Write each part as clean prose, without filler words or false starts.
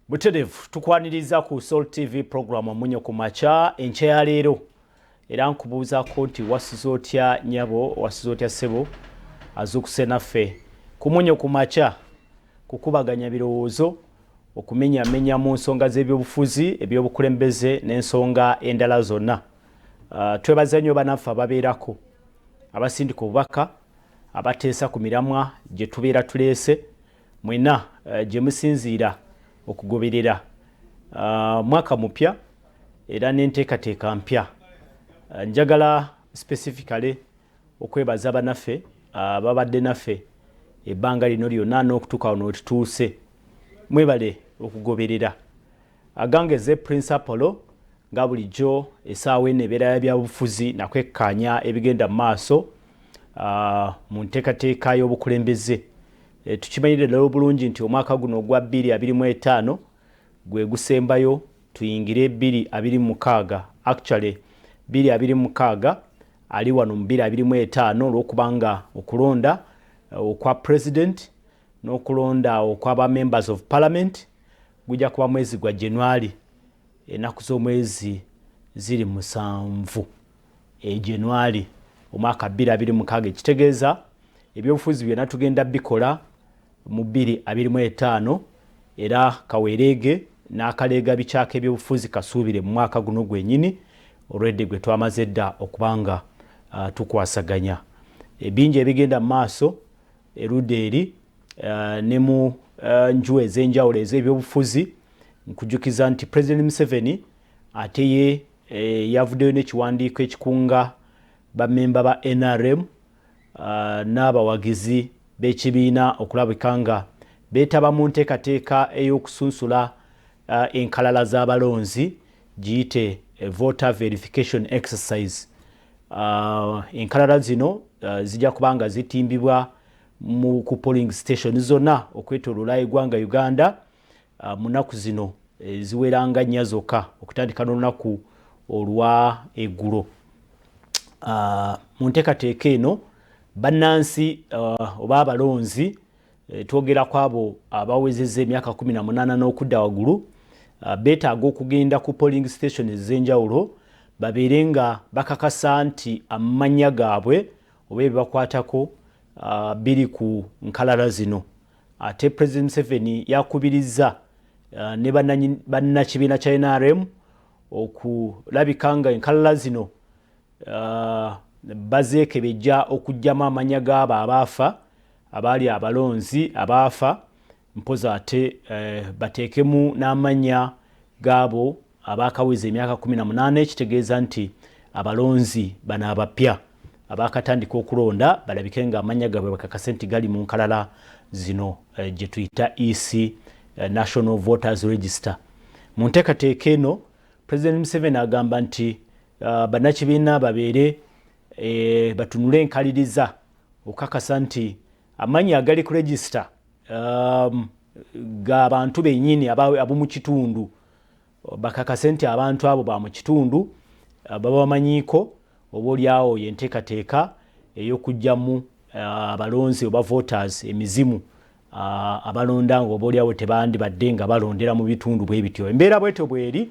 Buterevu tukwaniriza ku Soul TV program Munyo ku Macha enkya ya leero era nkubuuza ko nti wasize otya nyabo wasize otya ssebo azukuse naffe ku Munyo ku Macha kukubaganya birowoozo okumenya mu nsonga z'ebyobufuzi ebyobukulembeze n'ensonga endala zonna. Twebaza nnyo banaffe ababeerako abasindika obubaka abateesa ku miramwa gye tubeera tuleese mwena gye musinziira okugoberera mwaka mupya era n'enteekateeka mpya. Njagala specifically okwebaza banaffe babadde naffe ebbanga lino lyonna n'okutuuka wano wetutuuse. Mwebale okugoberera agange ze principal nga bulijjo essaawa eno ebeera ya byabufuzi nakwekkaanya ebigenda mu maaso mu nteekateeka y'obukulembeze. Tukimanyire lero bulungi nti omwaka guno ogwa 2025 gwe gusembayo tuyingire 2026. Actually 2026 ali wano mu 2025 olw'okubanga okulonda okwa president n'okulonda okw'aba members of parliament gujja kuba mwezi gwa January. Ennaku z'omwezi ziri 7 January omwaka 2026. Ekitegeeza ebyobufuzi byonna tugenda bikola mu 2025 era kawereege n'akaleega bikyako ebyobufuzi kasuubire mu mwaka guno gwennyini olwedde gwe twamaze dda okubanga tukwasaganya ebingi ebigenda mu maaso erudda eri ne mu nju ez'enjawulo ez'ebyobufuzi. Nkujjukiza nti President Museveni ate ye yavuddeyo n'ekiwandiiko ekikunga bammemba ba NRM n'abawagizi b'ekibiina okulabika nga beetaba mu nteekateeka ey'okusunsula enkalala z'abalonzi giyite voter verification exercise. Enkalala zino zijja kubanga zitimbibwa ku polling station zonna okwetooloola eggwanga Uganda mu nnaku zino ziweranga nnya zokka okutandika n'olunaku olwa eggulo. Mu nteekateeka eno bannansi oba abalonzi twogera ku abo abawezezza emyaka 18 n'okudda waggulu beetaaga okugenda ku polling station ez'enjawulo babeere nga bakakasa nti amannya gaabwe oba ebibakwatako biri ku nkalala zino. Ate President Museveni yakubirizza ne bannakibiina kya NRM okulabika nga enkalala zino bazeekebejja okuggyamu amannya gaabo abaafa abaali abalonzi abaafa mpozi ate bateekemu n'amannya gaabo abaakaweza emyaka 18. Ekitegeeza nti abalonzi bano abapya abaakatandika okulonda balabike nga amannya gaabwe bakakase nti gali mu nkalala zino gye tuyita EC National Voters Register. Mu nteekateeka eno President Museveni agamba nti bannakibiina babeere batunule enkaliriza okukakasa nti amannya agali ku register g'abantu bennyini ab'omu kitundu bakakase nti abantu abo ba mu kitundu baba bamanyiiko oba oliawo yenteekateeka ey'okuggyamu abalonzi oba voters emizimu abalonda nga oba oliawo tebandibadde nga balondera mu bitundu bwe bityo. Embeera bwetyo bweri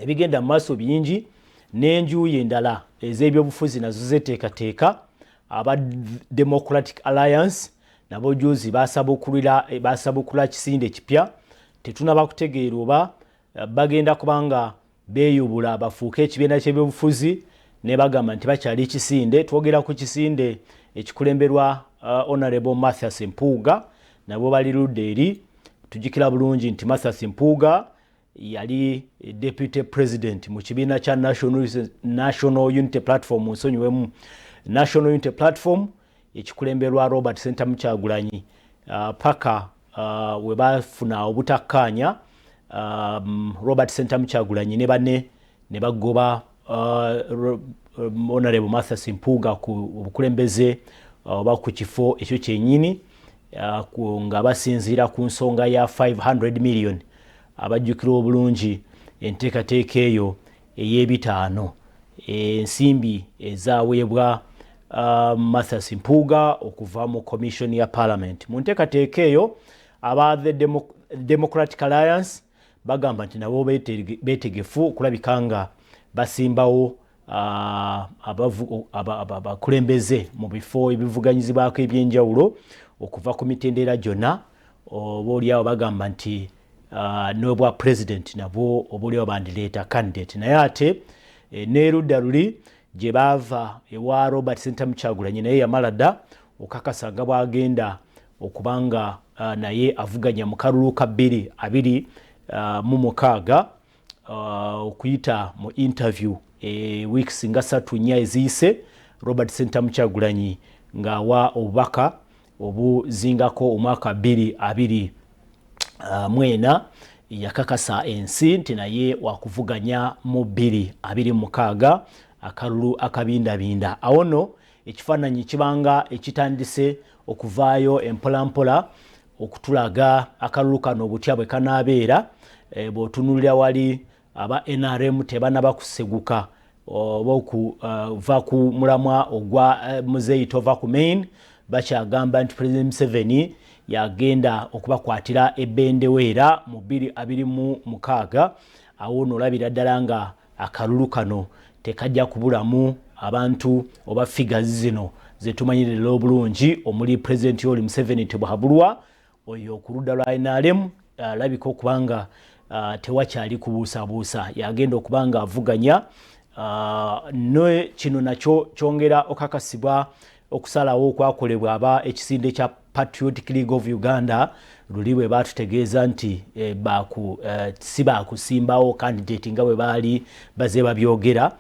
ebigenda mu maaso bingi n'enjuyi endala ez'ebyobufuzi nazo zeteekateeka. Aba Democratic Alliance nabo juzi basabukula kisinde kipya. Tetunaba kutegeera oba bagenda kubanga beeyubula bafuuke ekibiina ky'ebyobufuzi ne bagamba nti bakyali kisinde. Twogera ku kisinde ekikulemberwa Honorable Mathias Mpuuga nabo bali ludda eri. Tujjukira bulungi nti Mathias Mpuuga yali Deputy President mu kibiina kya National Unity Platform nsonyiwemu National Unity Platform ekikulemberwa Robert Sentamu Kyagulanyi paka we bafuna obutakkaanya Robert Sentamu Kyagulanyi ne banne ne bagoba Honorable Mathias Mpuuga ku obukulembeze oba ku kifo ekyo kyennyini nga basinziira ku nsonga ya 500 million. Abajjukira obulungi enteekateeka eyo ey'ebitaano ensimbi ezaweebwa Mathias Mpuuga okuva mu commission ya parliament. Mu nteekateeka eyo aba Democratic Alliance bagamba nti nabo betegefu okulabika nga basimbawo abakulembeze mu bifo ebivuganyizibwako ebyenjawulo okuva ku mitendera gyonna. Oboolyawo bagamba nti n'obwa president nabwo oboolyawo bandireeta candidate, naye ate n'erudda luli gye baava ewa Robert Sentamu Kyagulanyi naye yamala dda okakasa nga bwagenda okubanga naye avuganya mu kalulu ka 2026 okuyita mu interview weeks nga 3-4 eziyise. Robert Sentamu Kyagulanyi ng'awa obubaka obuzingako omwaka 2024 yakakasa ensi nti naye wakuvuganya mu 2026 akalulu akabindabinda. Awo nno ekifaananyi kibanga ekitandise okuvaayo empolampola okutulaga akalulu kano obutya bwe kanaabeera. Bw'otunuulira wali aba NRM tebanaba kuseguka oba okuva ku mulamwa ogwa Muzeeyi tova ku main, bakyagamba nti President Museveni yagenda okubakwatira ebbendeweera mu 2026. Awo n'olabira ddala nga akalulu kano tekajja kubulamu abantu oba figures zino zetumanyirira obulungi omuli President Yoweri Museveni tebwahabulwa. Oyo ku ludda lwa NRM alabika okubanga tewakyali kubuusabuusa, yagenda okubanga avuganya. Kino nakyo kyongera okakasibwa okusalawo okwakolebwa aba ekisinde kya Patriotic League of Uganda luli bwe batutegeeza nti si baakusimbawo candidate nga bwe baali baze babyogera.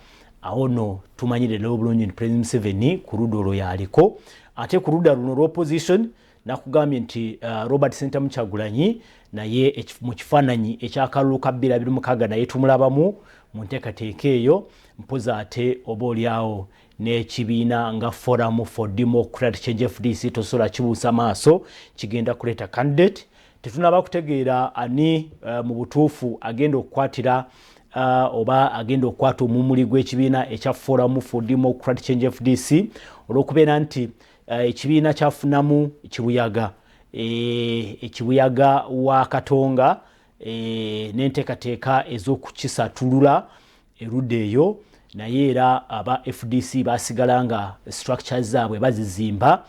Awo no tumanyirira obulungi nti President Museveni ku ludda olwo yaliko. Ate ku ludda luno lw'opposition nakugambye nti Robert Sentamu Kyagulanyi naye mu kifaananyi ekyakalulu ka 2026 naye tumulabamu mu nteekateeka eyo. Mpozi ate oboolyawo n'ekibiina nga Forum for Democratic Change FDC tosobola kibuusa maaso kigenda kuleeta candidate. Tetunaba kutegeera ani mu butuufu agenda okukwatira oba agenda okukwata omumuli gw'ekibiina ekya Forum for Democratic Change FDC olw'okubeera nti ekibiina kyafunamu ekibuyaga wa Katonga n'enteekateeka ez'okukisatulula erudda eyo, naye era aba FDC basigala nga structures zaabwe bazizimba.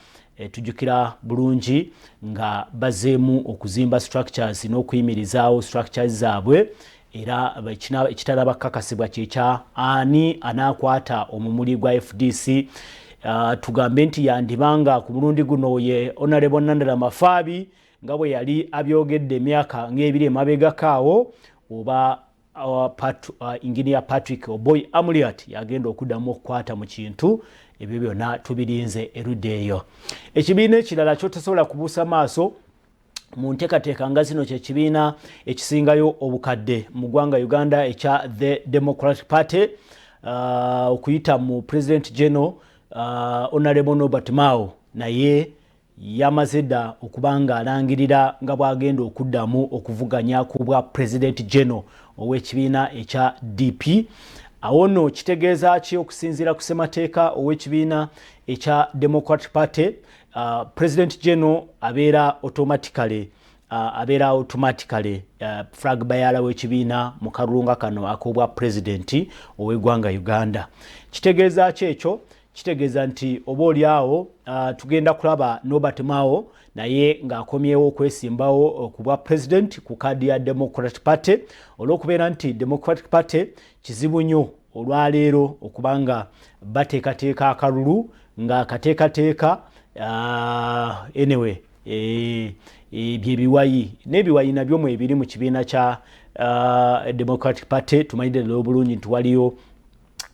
Tujjukira bulungi nga bazeemu okuzimba structures n'okuyimirizaawo structures zaabwe, era ekitalaba kakasibwa kyekya ani anaakwata omumuli gwa FDC. Tugambe nti yandibanga ku mulundi guno ye Honorable Nandala Mafaabi nga bwe yali abyogedde emyaka ng'ebiri emabegakaawo, oba Engineer Patrick Oboy Amuriat yagenda okuddamu okukwata mu kintu. Ebyo byonna tubirinze erudda eyo. Ekibiina ekirala kyotasobola kubuusa maaso mu nteekateeka nga zino kye kibiina ekisingayo obukadde mu ggwanga Uganda ekya The Democratic Party, okuyita mu President General Honorable Norbert Mao naye yamaze dda okubanga alangirira nga bwagenda okuddamu okuvuganya ku bwa President General ow'ekibiina ekya DP. Awo nno kitegeeza ki okusinziira ku ssemateeka ow'ekibiina ekya Democratic Party? President General abeera automatically flag bearer w'ekibiina mu kalulunga kano ak'obwa President ow'eggwanga Uganda. Kitegeeza ki ekyo? Kitegeeza nti oboolyawo tugenda kulaba Norbert Mao naye ng'akomyewo okwesimbawo ku bwa President ku kadi ya Democratic Party, olw'okubeera nti Democratic Party kizibu nnyo olwaleero okubanga bateekateeka akalulu ng'akateekateeka anyway byebiwayi n'ebiwayi nabyo mwe biri mu kibiina kya Democratic Party. Tumanyidde obulungi nti waliyo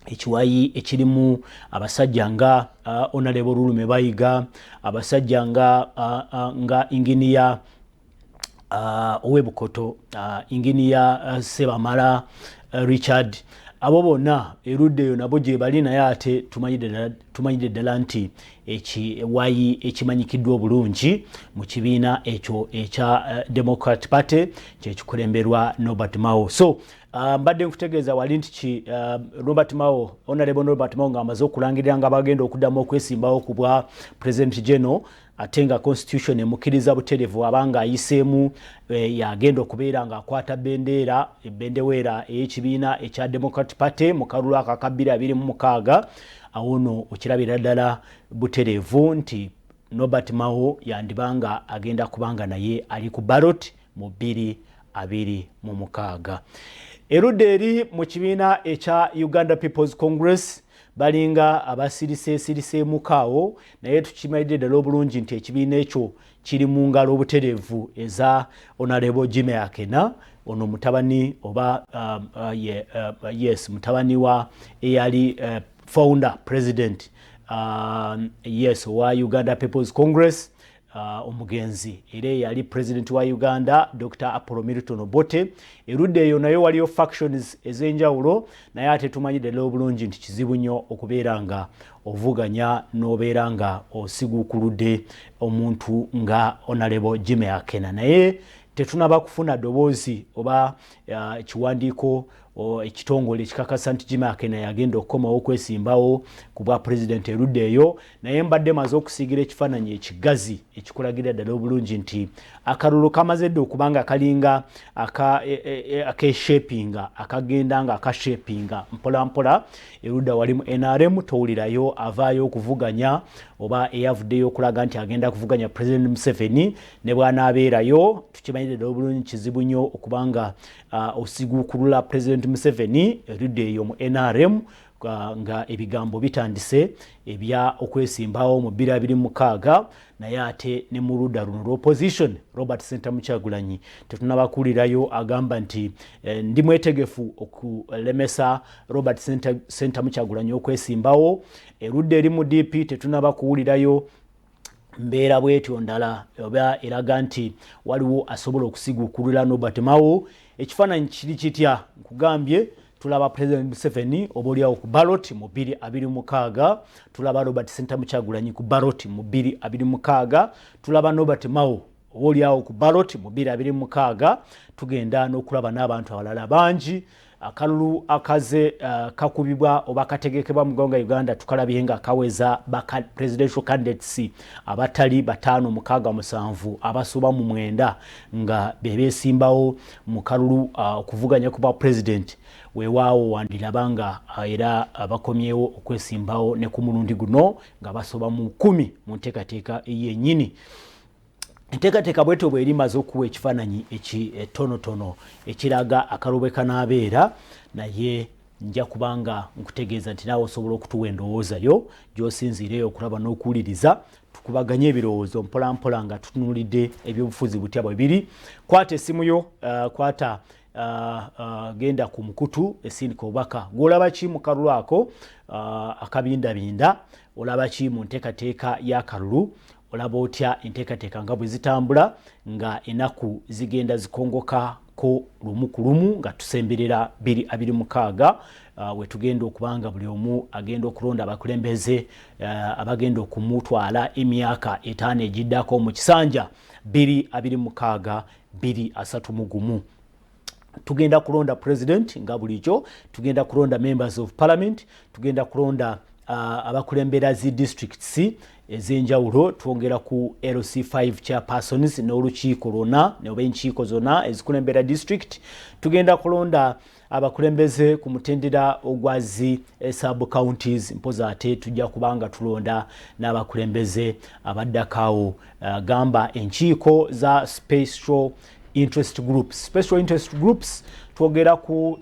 ekiwayi ekirimu abasajja nga Honorable Lulume Bayiga, abasajja nga Engineer ow'ebukoto Engineer Sebamala Richard. Abo bonna erudde eyo nabo gye bali, naye ate tumanyidde ddala nti ekiwayi ekimanyikiddwa obulungi mu kibiina ekyo ekya Democratic Party kyekikulemberwa Norbert Mao. So mbadde nkutegeeza wali nti Honorable Norbert Mao ng'amaze okulangirira nga bagenda okuddamu okwesimbawo ku bwa President General, atenga constitution emukiriza buterevu abanga ayiseemu yagenda okubeera nga akwata bendeweera ey'ekibiina ekya Democratic Party mu kalulu aka ka 2026 awono okirabira ddala buterevu nti Norbert Mao yandibanga agenda kubanga naye ali ku ballot mu 2026. Erudde eri mu kibiina ekya Uganda People's Congress balinga abasirise mukaawo naye tukimayidde ddala obulungi nti ekibiina ekyo kiri mu ngalo obuterevu eza Honorable Jimmy Akena ono mutabani oba mutabani wa eyali founder president wa Uganda People's Congress omugenzi era yali president wa Uganda Dr. Apollo Milton Obote. Erudde eyo nayo waliyo factions ez'enjawulo naye ate tumanyidde ddala obulungi nti kizibu nnyo okubeera nga ovuganya n'obeera nga osiguukuludde omuntu nga Honorable Jimmy Akena, naye tetunaba kufuna ddoboozi oba ekiwandiiko ekitongole ekikakasa nti Jimmy Akena yagenda okukomawo okwesimbawo ku bwa president. Erudde eyo naye mbadde maze okusiigira ekifaananyi ekigazi ekikulagira ddala obulungi nti akalulu kamaze dde okubanga kalinga akeshapinga akagenda nga akashapinga mpolampola. Erudda wali mu NRM towulirayo avaayo okuvuganya oba eyavuddeyo okulaga nti agenda kuvuganya President Museveni ne bw'anaabeerayo. Tukimanyidde ddala obulungi kizibu nnyo okubanga osiguukulula President Museveni. Erudde eyo mu NRM nga ebigambo bitandise ebya okwesimbawo mu 2026 naye ate ne mu ludda luno l'opposition Robert Ssentamu Kyagulanyi tetunabakulirayo agamba nti ndi mwetegefu okulemesa Robert Ssentamu Kyagulanyi okwesimbawo. Erudde eri mu DP tetunabakuwulirayo mbeera bwetyo ndala oba eraga nti waliwo asobola okusiguukulira Norbert Mao. Ekifaananyi kiri kitya nkugambye tulaba President Museveni obaoliawo ku ballot mu 2026, tulaba Robert Ssentamu Kyagulanyi ku ballot mu 2026, tulaba Norbert Mao obaoliawo ku ballot mu 2026. Tugenda n'okulaba n'abantu abalala bangi. Akalulu akaze kakubibwa oba kategekebwa mu ggwanga Uganda tukalabye nga kaweza presidential candidates abatali 567 abasoba mu 9 nga bebesimbawo mu kalulu okuvuganya ku bwa president. Weewaawo wandirabanga era abakomyewo okwesimbawo ne ku mulundi guno nga basoba mu 10 mu nteekateeka yennyini. Enteekateeka bwetyo bwe erimaze okuwa ekifaananyi ekitonotono ekiraga akalube kanaabeera, naye nja kubanga nkutegeeza nti naawe osobola okutuwa endowoozayo gy'osinziireyo okulaba n'okuwuliriza tukubaganye ebirowoozo mpolampola nga tutunuulidde ebyobufuzi butya bwe biri. Kwata essimu yo, kwata genda ku mukutu esindika obubaka gw'olaba ki mu kalulu ako akabindabinda, olaba ki mu nteekateeka y'akalulu, olaba otya enteekateeka nga bwe zitambula nga enaku zigenda zikongokako lumu ku lumu nga tusemberera 2026 we tugenda okubanga buli omu agenda okulonda abakulembeze abagenda okumutwala emyaka 5 egiddako mu kisanja 2026 2031. Tugenda kulonda president nga bulijjo, tugenda kulonda members of parliament, tugenda kulonda abakulembera zi districts ez'enjawulo, twongera ku LC5 chairpersons n'olukiiko lwonna oba enkiiko zonna ezikulembera district. Tugenda kulonda abakulembeze ku mutendera ogwazi sub counties, mpoza ate tujja kubanga tulonda n'abakulembeze abaddakaawo gamba enkiiko za special interest groups. Special interest groups twogera ku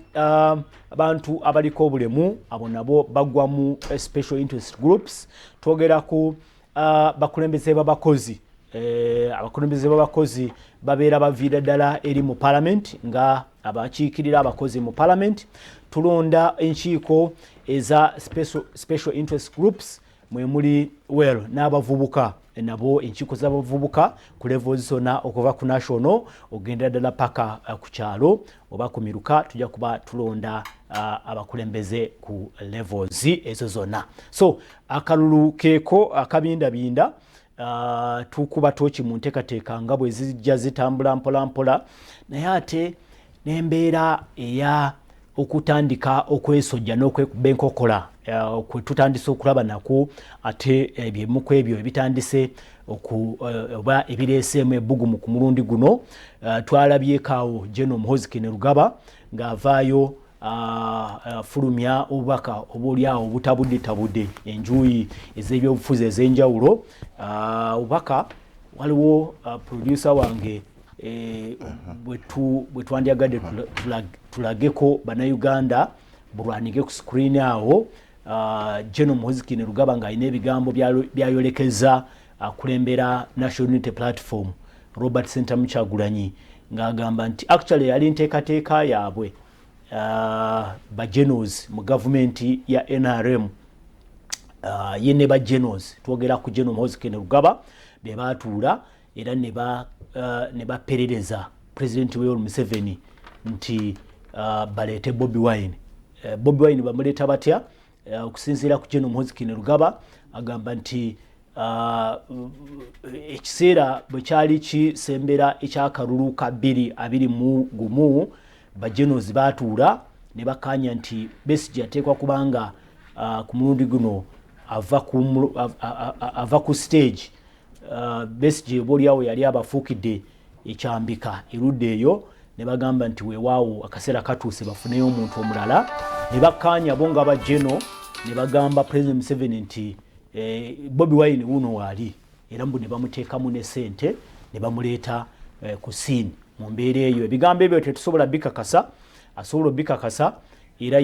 abantu abaliko obulemu, abo nabo bagwa mu special interest groups. Twogera ku bakulembeze b'abakozi, abakulembeze b'abakozi babeera baviira ddala eri mu parliament nga abakiikirira abakozi mu parliament. Tulonda enkiiko eza special interest groups mwe muli n'abavubuka, nabo enkiiko z'abavubuka ku levels zonna okuva ku national ogenda ddala paka ku kyalo oba ku miruka, tujja kuba tulonda abakulembeze ku levels ezo zonna. So akalulu keeko akabindabinda tukuba toki mu nteekateeka nga bwe zijja zitambula mpolampola, naye ate n'embeera eya okutandika okwesojja n'okwekuba enkokola kwe tutandise okulaba nako ate ebimu ku ebyo ebitandise oba ebireeseemu ebbugumu ku mulundi guno. Twalabyekaawo General Muhoozi Kainerugaba ng'avaayo fulumya obubaka obuliawo obutabudde enjuyi ez'ebyobufuzi ez'enjawulo. Obubaka waliwo producer wange bwe twandyagadde tulageko bannayuganda bulwanike ku screen awo. General Muhoozi Kainerugaba ng'alina ebigambo byayolekeza akulembera National Unity Platform Robert Ssentamu Kyagulanyi ng'agamba nti actually yali nteekateeka yaabwe ba generals mu gavumenti ya NRM. Ye ne ba generals twogera ku General Muhoozi Kainerugaba be baatuula era ne baperereza President Yoweri Museveni nti baleete Bobi Wine. Bobi Wine bamuleeta batya? Okusinziira ku General Muhoozi Kainerugaba agamba nti ekiseera bwe kyali kisembera ekyakalulu ka 2021 ba generals baatuula ne bakkaanya nti Besigye ateekwa kubanga ku mulundi guno ava ku stage. Besigye oboolyawo yali abafuukidde ekyambika erudde eyo ne bagamba nti weewaawo akaseera katuuse bafuneyo omuntu omulala. Ne bakkaanya bo nga bajeno ne bagamba President Museveni nti Bobi Wine wuno waali era mbu ne bamuteekamu ne ssente ne bamuleeta ku scene. Mu mbeera eyo ebigambo ebyo tetusobola bikakasa, asobola bikakasa era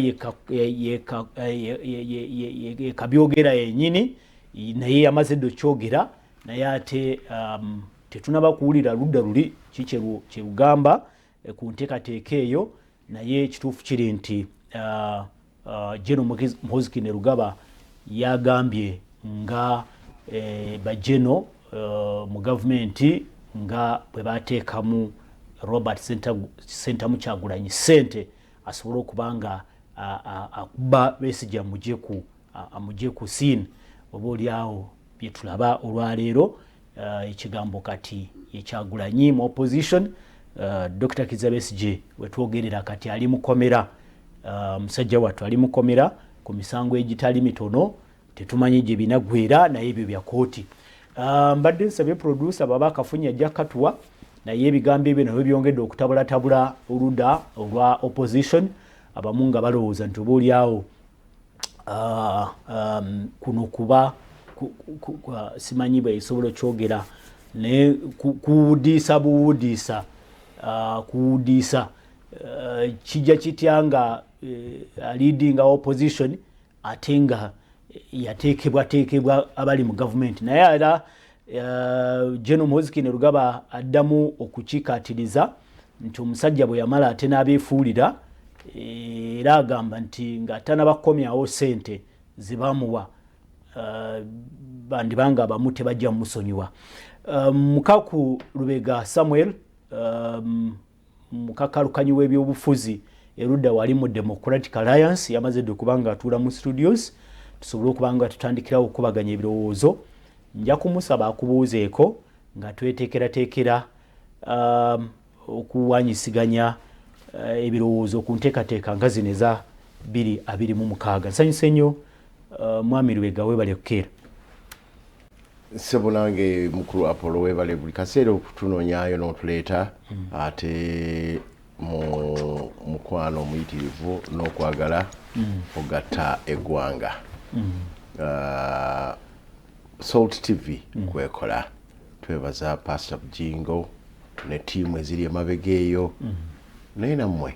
yekabyogera yennyini naye yamaze dde okyogera naye ate tetunaba kuwulira ludda luli kyerugamba ku nteekateeka eyo. Naye ekituufu kiri nti General Muhoozi Kainerugaba yagambye nga bajeno mu gavumenti nga bwe bateekamu Robert Ssentamu Kyagulanyi ssente asobole okuba nga akuba Besigye amugye ku scene. Oboolyawo bye tulaba olwaleero ekigambo kati ekyagulanyi mu opposition. Dr. Kizza Besigye wetwogerera kati ali mukomera, musajja wattu ali mukomera ku misango egitali mitono, tetumanyi gye binagwera naye ebyo bya kooti. Mbadde nsabye producer baba akafunya ajja katuwa naye ebigambo ebyo nabyo byongedde okutabulatabula oludda olwa opposition. Abamu nga balowooza nti oboolyawo kuno kuba simanyi bwe isobola kyogera naye kuwudiisa buwudiisa kijja kitya nga leading opposition ate nga yateekebwa abali mu gavumenti. Naye era General Muhoozi Kainerugaba addamu okukikaatiriza nti omusajja bwe yamala ate n'abeefuulira era agamba nti nga tanabakomyawo ssente zibamuwa bandibanga abamu tebajja mumusonyiwa. Mukaku Lubega Samuel mukakalukanyi w'ebyobufuzi erudda wali mu Democratic Alliance yamaze dde okubanga atuula mu studios tusobole okubanga tutandikirawo okubaganya ebirowoozo. Nja kumusaba akubuuzeeko nga tweteekerateekera okuwanyisiganya ebirowoozo ku nteekateeka nga zino eza 2026. Nsanyuse nnyo Mwami Lubega, weebale kukeera. Sebulange mukulu Apollo, weebale buli kaseera okutunoonyaayo n'otuleeta ate mu mukwano omuyitirivu n'okwagala ogatta eggwanga. Salt TV kwekola twebaza Pastor Jingo ne ttiimu eziri emabega eyo naye nammwe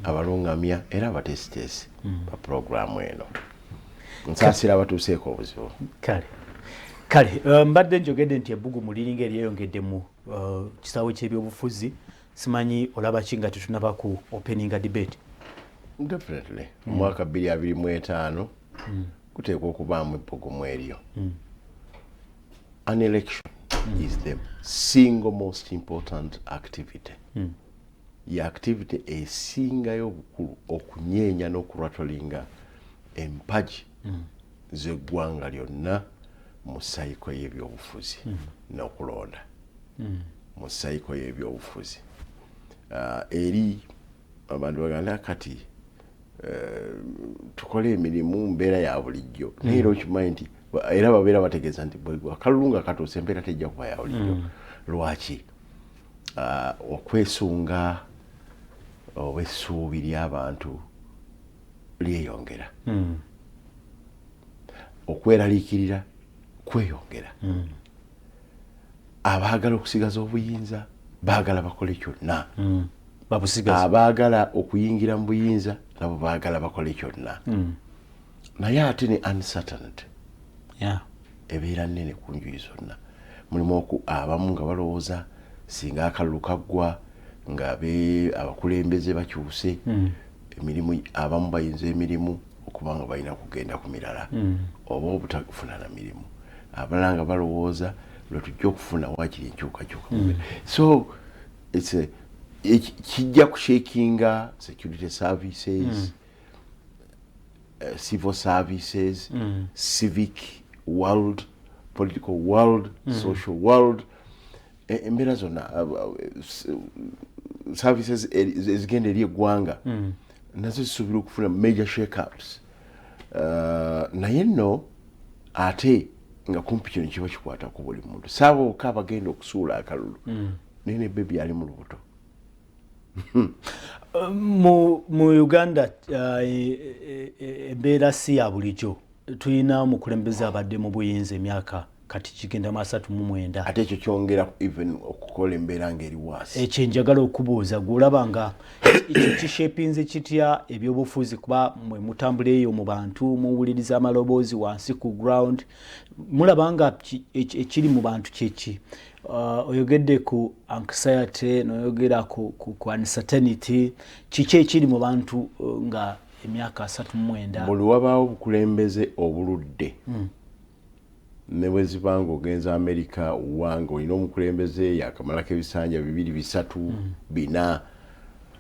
abalungamya era abateesiteesi ba puroguramu eno. Nsaasira abatuuseeko obuzibu. Kale mbadde njogedde nti ebbugumu liringa eryeyongedde mu kisaawe ky'ebyobufuzi. Simanyi olaba ki nga tetunaba ku opening debate? Definitely. Mwaka 2025 kuteekwa okubaamu ebbugumu eryo. An election is the single most important activity. Ya activity esingayo obukulu okunyeenya n'okulwatolinga empagi z'eggwanga lyonna mu sayiko y'ebyobufuzi n'okulonda mu sayiko y'ebyobufuzi. Eri abantu baganda kati tukole emirimu mbeera ya bulijjo naye era okimanyi nti era babeera bategeeza nti akalulu nga katuuse embeera tejja kuba ya bulijjo lwaki okwesunga oba essuubi ly'abantu lyeyongera okweraliikirira kweyongera abaagala okusigaza obuyinza baagala bakole kyonna abaagala okuyingira mu buyinza nabo baagala bakole kyonna naye ate ne uncertainty ebeera nnene ku njuyi zonna mulimu abamu nga balowooza singa akalulu kaggwa nga abakulembeze bakyuse emirimu abamu bayinza emirimu okuba nga balina kugenda ku mirala oba obutafuna na mirimu abalala nga balowooza lwe tujja okufuna wakiri enkyukakyuka so kijja kushakinga security services civil services civic world political world social world embeera zonna services ezigenda eri eggwanga nazo zisuubira okufuna major shake-ups naye nno ate nga kumpi kino kiba kikwata ku buli muntu saabooka abagenda okusuula akalulu naye ne bebi ali mu lubuto mu Uganda embeera si ya bulijjo tulina omukulembeze abadde mu buyinza emyaka kati kigenda mu 39 ate ekyo kyongera even okukola embeera ng'eri waasi ekyo njagala okubuuza gwolaba nga ekyo kishepinze kitya ebyobufuzi kuba mwe mutambula eyo mu bantu muwuliriza amaloboozi wansi ku ground mulaba nga ekiri mu bantu kyeki oyogedde ku anxiety noyogera ku uncertainty kiki ekiri mu bantu nga emyaka 39 buli wabaawo obukulembeze obuludde ne bwe ziba ng'ogenza Amerika wange olina omukulembeze yakamalako ebisanja 2 3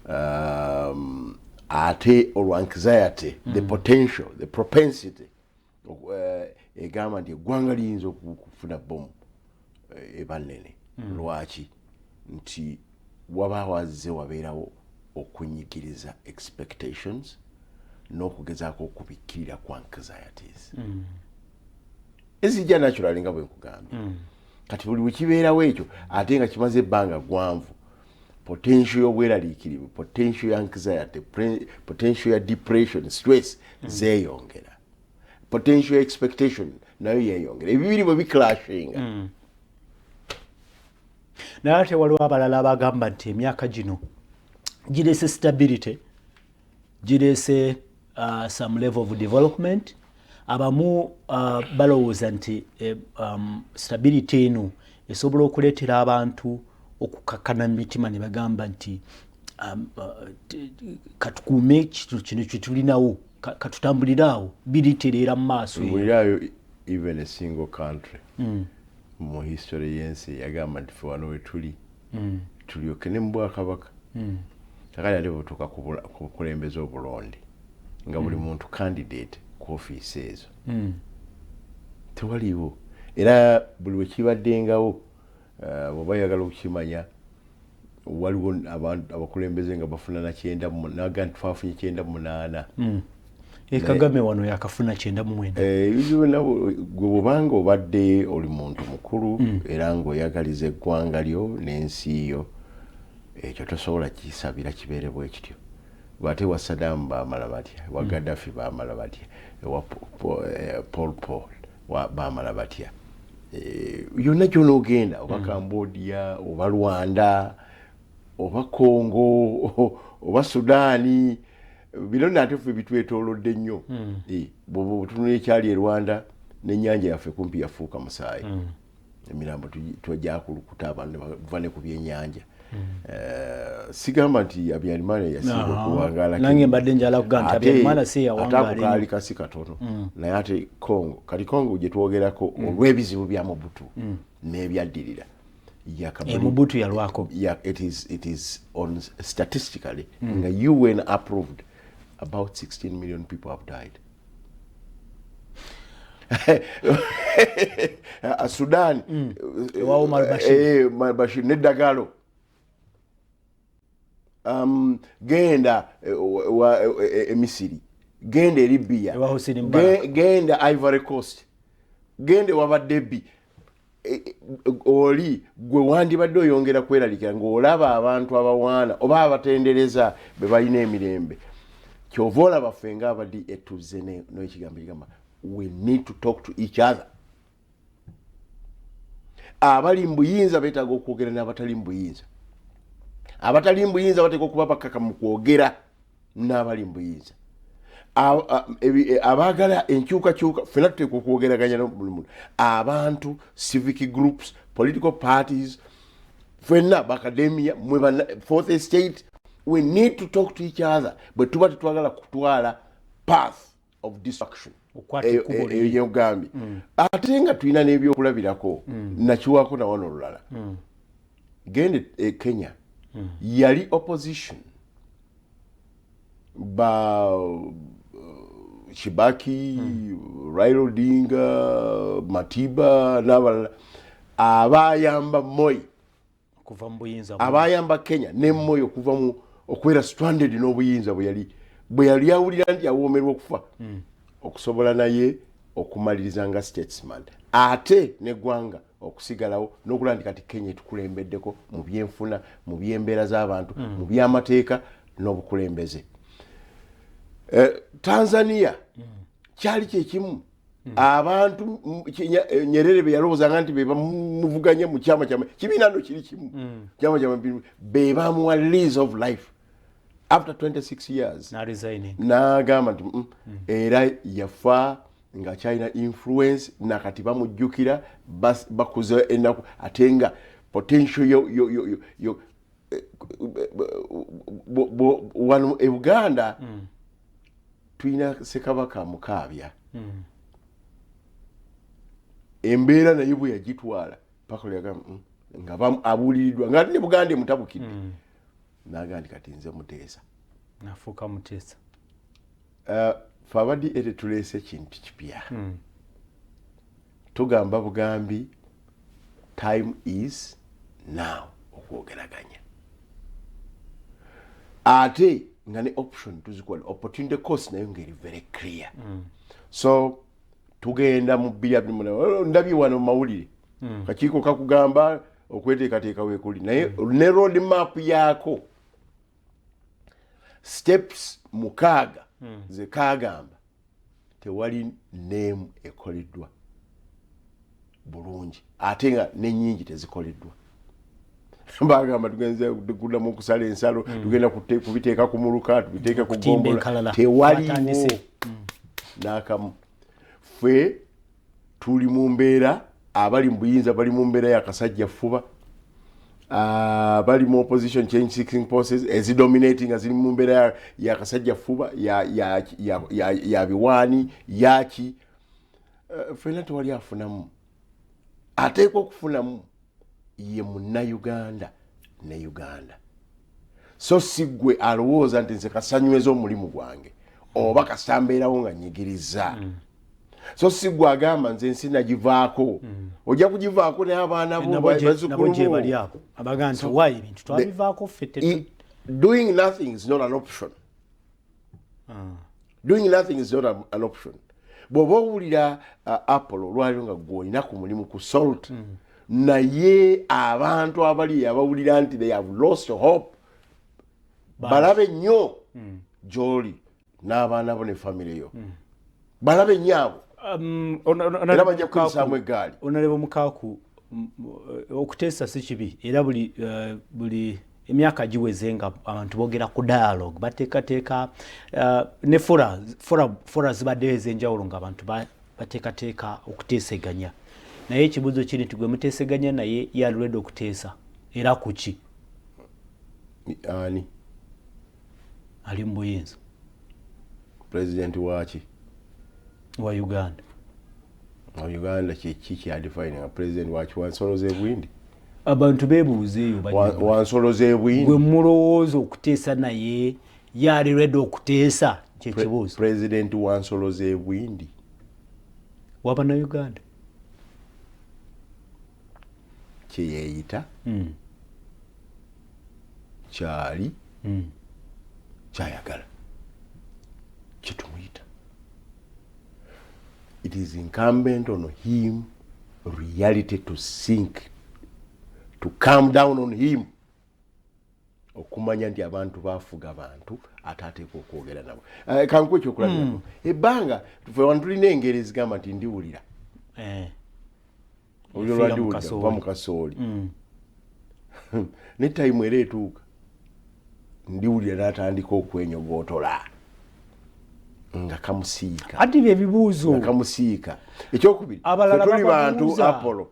4 ate olwa anxiety the potential the propensity egamba nti eggwanga liyinza okufuna bomu eba nnene lwaki nti wabaawo azze wabeerawo okunyigiriza expectations n'okugezaako okubikkirira ku anxieties ezijja naturally nga bwe nkugambye kati buli wekibeerawo ekyo ate nga kimaze ebbanga ggwanvu potential y'obweraliikirivu potential ya anxiety potential ya depression stress zeeyongera potential ya expectation nayo yeeyongera ebibiri bwe biclashinga naye ate waliwo abalala abagamba nti emyaka gino gireese stability gireese some level of development abamu balowooza nti stability eno esobola okuleetera abantu okukakana mu mitima ne bagamba nti katukuume ekintu kino kyetulinawo katutambulire awo biritereera mu maaso mulirayo even a single country mu history y'ensi yagamba nti fe wano we tulyoke ne mu bwakabaka kakali ate bwetuuka ku bukulembeze obulondi nga buli muntu candidate ku ofiisi ezo tewaliwo era buli wekibaddengawo bw'oba yagala okukimanya waliwo abakulembeze nga bafuna na 9 naga nti twafunye 9 Kagame wano yakafuna 9 gwe bwobanga obadde oli muntu mukulu era ng'oyagaliza eggwanga lyo n'ensi yo ekyo tosobola kisabira kibeere bwe kityo bw'ate wa Saddam baamala batya wa Gaddafi baamala batya wa Pol Pot baamala batya yonna gy'onoogenda oba Cambodia oba Rwanda oba Congo oba Sudaani bino nate ffe bitwetoolodde nnyo bwetunula ekyali e Rwanda n'ennyanja yaffe kumpi yafuuka musaayi emirambo twajakulukuta abantu bava ne ku byennyanja sigamba nti Habyarimana yasinga okuwangaala nange mbadde njala kugamba nti Habyarimana si yawangaala ate kaali kasi katono naye ate Congo kati Congo gye twogerako olw'ebizibu bya Mobutu n'ebyaddirira Mobutu yalwako it is on statistically nga UN approved about 16 million people have died. Sudan Omar Bashir ne Dagalo genda Misiri, genda Libya, genda Ivory Coast, genda wabaddebi oli gwe wandibadde oyongera kweralikira ng'olaba abantu abawaana oba abatendereza be balina emirembe. Kyova olaba ffe ng'abaddi etuze n'ekigambo ekigamba we need to talk to each other. Abali mbuyinza beetaaga okwogera n'abatali mbuyinza. Abatali mbuyinza bateeka okuba bakaka mu kwogera n'abali mbuyinza. Abaagala enkyukakyuka ffenna tuteekwa okwogeraganya buli muntu. Abantu, civic groups, political parties, ffenna bakademia, fourth estate, we need to talk to each other. Bwe tuba tetwagala kutwala path of destruction. Eyo gambi. Ate nga tulina n'ebyokulabirako nakiwaako na wano olulala. Gende Kenya yali opposition ba Kibaki, Raila Odinga, Matiba n'abalala abayamba Moi kuva mu buyinza, abayamba Kenya ne Moi okuva mu okwera stranded n'obuyinza bwe yali awulira nti awoomerwa okufa okusobola naye okumaliriza nga statesman ate n'eggwanga okusigalawo n'okulandi kati Kenya etukulembeddeko mu byenfuna, mu byembeera z'abantu, mu byamateeka n'obukulembeze. Tanzania kyali kyekimu abantu Nyerere be yalowoozanga nti be bamuvuganya mu kyama kyama kibiina no kiri kimu kyama kyama be bamuwa lease of life after 26 years n'agamba nti era yafa nga China influence nakati bamujjukira bakuza ennaku ate nga potential wano e Buganda tuyina Ssekabaka Mukaabya embeera naye bwe yagitwala paka lyagamba nga abuuliridwa nga ne Buganda emutabukidde n'agandi kati nze Muteesa nafuuka Muteesa. Ffe abaddi ete tuleese kintu kipya tugamba bugambi time is now okwogeraganya ate nga ne option tuzikola opportunity cost nayo ngeri very clear. So tugenda mu ndabye wano mu mawulire kakiiko kakugamba okweteekateeka weekuli naye ne road map yaako steps mukaaga ze kaagamba tewali neemu ekoleddwa bulungi ate nga n'ennyingi tezikoleddwa. Bagamba tugenze kuddamu okusala ensalo tugenda kubiteeka ku muluka tubiteeke ku gombola tewaliwo n'akamu. Ffe tuli mu mbeera abali mu buyinza bali mu mbeera y'akasajja ffuba bali mu opposition change seeking forces ezidominating nga ziri mu mbeera y'akasajja ffuba ya biwaani yaki ffenna tewali afunamu ateekwa okufunamu ye Munnayuganda ne Uganda. So si gwe alowooza nti nze kasanyweza omulimu gwange oba kasambeerawo nga nyigiriza. So si gwe agamba nze ensi nagivaako ojja kugivaako naye abaana bo abaga nti wayi ebintu twabivaako ffe. Doing nothing is not an option. Doing nothing is not an option. Bw'oba owulira Apollo olwaliro nga gw'olina ku mulimu ku salt naye abantu abali abawulira nti they have lost hope balabe nnyo gy'oli n'abaana bo ne famire yo balabe nnyo abo era bajja kukozesaamu eggaali. Onaleba Mukaaku okuteesa si kibi era buli emyaka giweze nga abantu boogera ku dialogue bateekateeka ne fora zibaddeyo ez'enjawulo ng'abantu bateekateeka okuteeseganya naye ekibuuzo kiri nti gwe muteeseganya naye yalwedde okuteesa era ku ki? Ani ali mu buyinza pulezidenti waki wa Uganda. Uganda kiki kyadefine nga pulezidenti waki Wansolo z'Ebwindi? Abantu beebuuzeeyo Wansolo z'Ebwindi gwe mulowooza okuteesa naye yalirwedde okuteesa kyekibuuzo. Pulezidenti Wansolo z'Ebwindi waba na Uganda kye yeeyita kyali kyayagala kitumuyita. It is incumbent on him reality to sink, to come down on him, okumanya nti abantu bafuga abantu atateeka okwogera nabo. Kankuwa ekyokulabirako ebbanga tufe wano tulina engeri ezigamba nti ndiwulira olwo lwandiwulira va mu kasooli ne time era etuuka ndiwulira n'atandika okwenyogootola nga kamusiika ati bye bibuuzo kamusiika. Ekyokubiri tuli bantu Apollo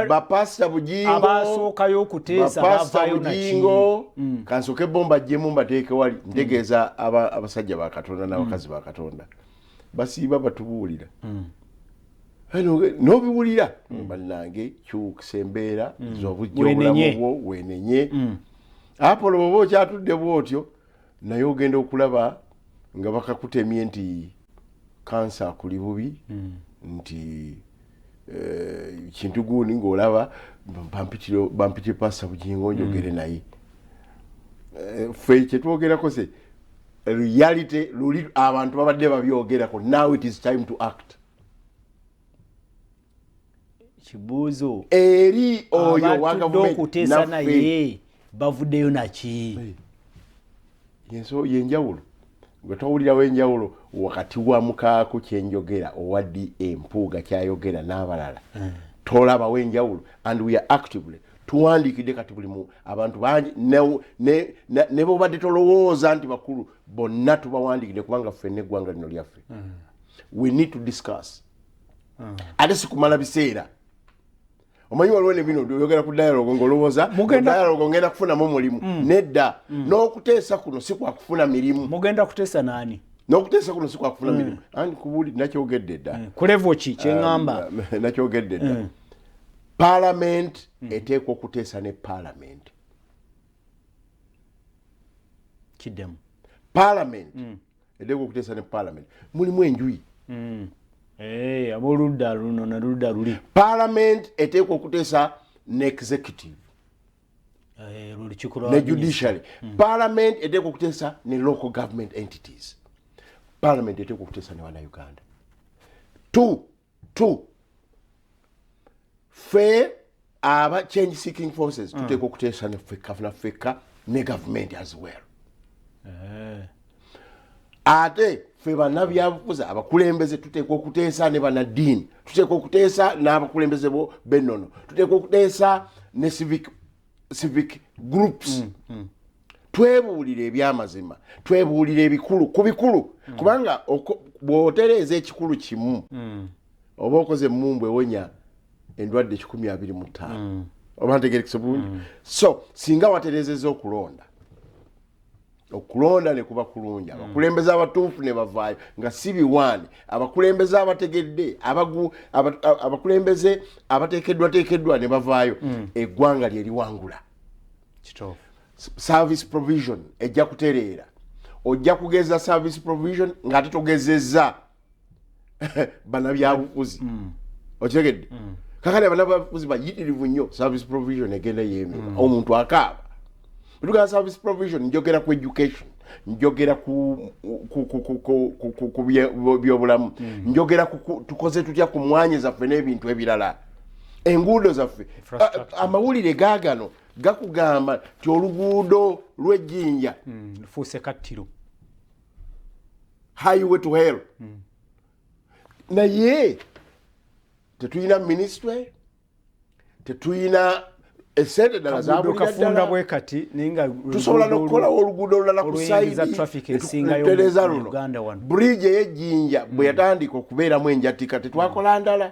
bapasita Bujingo abasookayo okuteesa bavaayo Bujingo kansooke bomba jjemu mbateeke wali ntegeeza abasajja ba Katonda n'abakazi ba Katonda basiiba batubuulira n'obiwulira bannange kyukisa embeera z'obujja obulamu bwo weenenye. Apollo bw'oba okyatudde bw'otyo naye ogenda okulaba nga bakakutemye nti kansa akuli bubi nti kintu gundi ng'olaba bampitire pasita Bujingo njogere naye. Ffe kyetwogerako se reality luli abantu babadde babyogerako. Now it is time to act. Kibuuzo eri oyo wa gavumenti okuteesa naye bavuddeyo naki yenjawulo gwe towulirawo enjawulo wakati wa mukaako kyenjogera owaddi empuuga kyayogera n'abalala tolabawo enjawulo. And we are actively tuwandiikidde kati buli mu abantu bangi ne bobadde tolowooza nti bakulu bonna tubawandiikidde kubanga ffe n'eggwanga lino lyaffe. We need to discuss ate sikumala biseera. Omanyi waliwo ne bino oyogera ku dialogue ng'olowooza dialogue ngenda kufunamu mulimu nedda n'okuteesa kuno si kwa kufuna mirimu. Mugenda kuteesa nani? N'okuteesa kuno si kwa kufuna mirimu. Andi kubuuli nakyogedde dda ku level ki kyeŋŋamba nakyogedde dda. Parliament eteekwa okuteesa ne Parliament. Kiddemu Parliament eteekwa okuteesa ne Parliament. Mulimu enjuyi aboludda luno naludda luli. Parliament eteekwa okuteesa ne executive ne judiciary. Parliament eteekwa okuteesa ne local government entities. Parliament eteekwa okuteesa ne Bannayuganda. Two ffe aba change seeking forces tuteekwa okuteesa ne ffekka ne government as well. Ate ffe bannabyabufuzi abakulembeze tuteekwa okuteesa ne bannaddiini, tuteekwa okuteesa n'abakulembeze b'ennono, tuteekwa okuteesa ne civic groups. Twebuulire ebyamazima, twebuulire ebikulu ku bikulu kubanga bw'otereeza ekikulu kimu oba okoze emmumbwa ewonya endwadde 125 oba ntegerekese bulungi. So singa watereezezza okulonda ne kuba kulungi abakulembeze abatuufu ne bavaayo nga si biwaani, abakulembeze abategedde abakulembeze abateekeddwa ne bavaayo eggwanga lye liwangula. Service provision ejja kutereera, ojja kugeza service provision ng'ate togezezza bannabyabufuzi okitegedde. Kakati bannabyabufuzi bayitirivu nnyo, service provision egenda yeemera omuntu akaaba. Bituga service provision njogera ku education, njogera ku byobulamu, njogera tukoze tutya ku mwanya zaffe n'ebintu ebirala, enguudo zaffe. Amawulire gaagano gakugamba nti oluguudo lw'Ejjinja lufuuse kattiro, highway to hell. Naye tetuyina ministry, tetuyina esente ddala kafunda bwe kati ninga tusobola n'okukolawo oluguudo olulala ku sayidi esingayo mu Uganda wano. Bridge ey'Ejjinja bwe yatandika okubeeramu enjatika tetwakola ndala.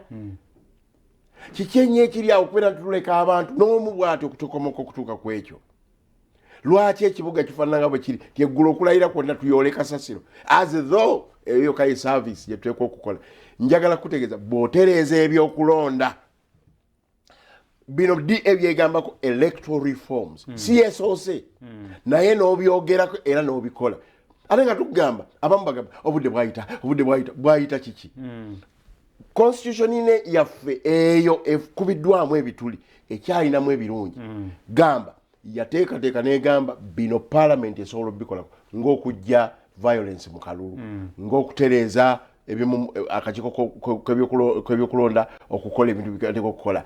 Kiki ennyo ekiri awo okubeera tutuleka abantu n'omu bw'ati okutukomoka okutuuka ku ekyo? Lwaki ekibuga kifaanana bwe kiri tyeggula okulayira kwonna tuyole kasasiro as though eyo kayi service gye tuteekwa okukola? Njagala kutegeeza bw'otereeza ebyokulonda bino ebyegambako electoral reforms CSOC naye n'obyogerako era n'obikola. Ate nga tugamba abamu bagamba obudde bwayita kiki? Constitution ine yaffe eyo ekubiddwamu ebituli ekyalinamu ebirungi gamba yateekateeka negamba bino parliament esobola obikola ng'okujja violence mu kalulu ng'okutereeza akakiiko kw'ebyokulonda okukola ebintu bikateeka okukola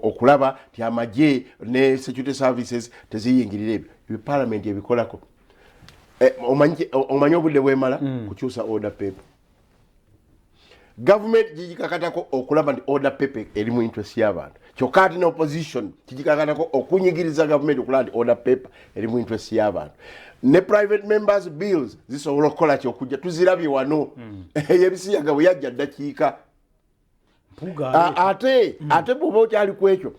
okulaba ti amagye ne security services teziyingirira ebyo parliament ebikolako. Omanyi obudde bwemala kukyusa order paper. Government gigikakatako okulaba nti order paper eri mu interest y'abantu. Kyokka ate ne opposition gigikakatako okunyigiriza government okulaba nti order paper eri mu interest y'abantu. Ne private members bills zisobola okukola kyokujja tuzirabye wano ebisiyaga bwe yajja ddakiika. Ate bw'oba okyali ku ekyo